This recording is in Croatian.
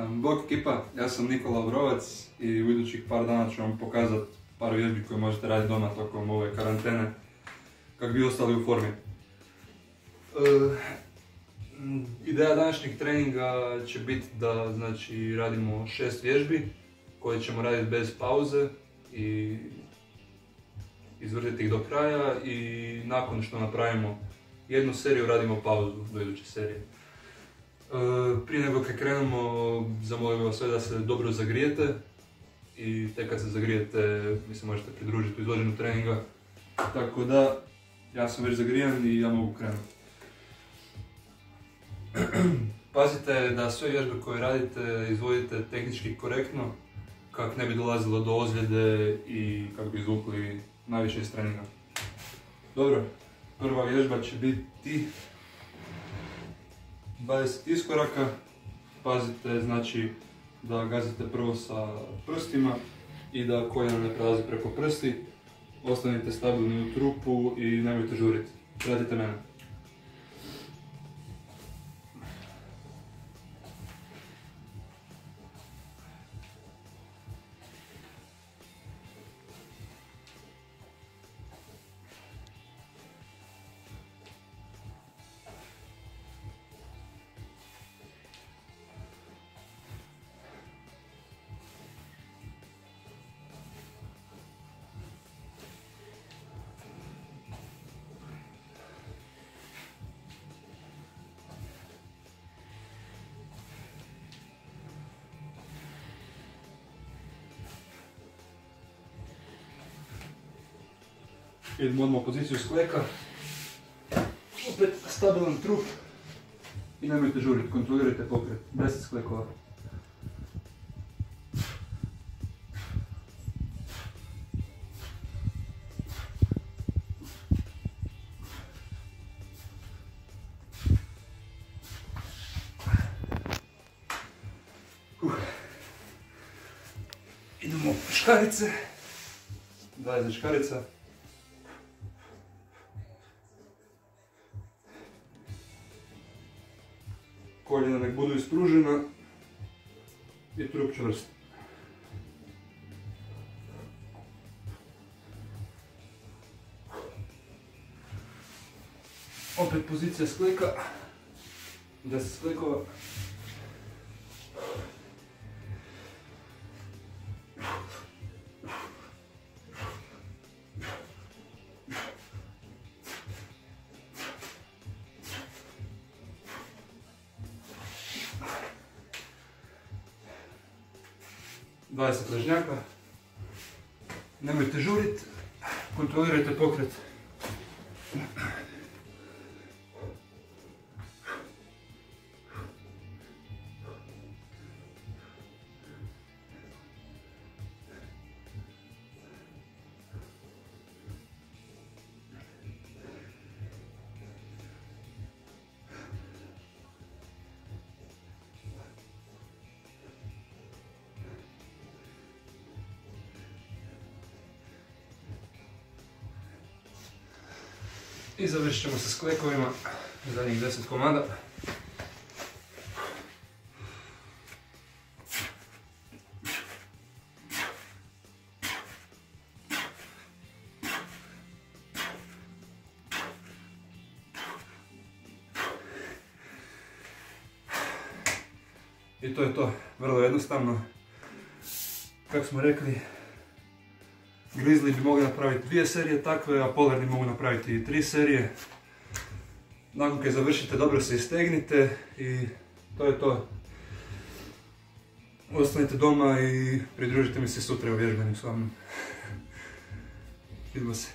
Bok ekipa, ja sam Nikola Obrovac i u idućih par dana ću vam pokazati par vježbi koje možete raditi doma tokom ove karantene kako bi ostali u formi. Ideja današnjeg treninga će biti da radimo 6 vježbi koje ćemo raditi bez pauze i izvršiti ih do kraja i nakon što napravimo jednu seriju radimo pauzu do iduće serije. Prije nego kad krenemo, zamolimo vas sve da se dobro zagrijete i tek kad se zagrijete vi se možete pridružiti u izvođenju treninga. Tako da, ja sam već zagrijan i ja mogu krenuti. Pazite da sve vježbe koje radite izvodite tehnički korektno kako ne bi dolazilo do ozljede i kako bi izvukli najviše iz treninga. Dobro, prva vježba će biti 20 iskoraka. Pazite da gazite prvo sa prstima i da koljena ne prelazi preko prsti. Ostanite stabilni u trupu i nemojte žuriti. Pratite mene. Idemo odmah u poziciju skleka. Opet stabilan trup i nemojte žuriti, kontrolirajte pokret. 10 sklekova. Idemo škarice. 20 škarica. Koljena nek budu ispružena i trup čvrst. Opet pozicija skleka. 10 sklekova. Dvadeset ležnjaka. Nemojte žurit, kontrolirajte pokret. I završit ćemo sa sklekovima, zadnjih 10 komada. I to je to, vrlo jednostavno. Kako smo rekli, Grizzly bi mogli napraviti 2 serije takve, a Polarni mogu napraviti i 3 serije. Nakon kad završite, dobro se istegnite i to je to. Ostanite doma i pridružite mi se sutra u vježbanju s vama. Vidimo se.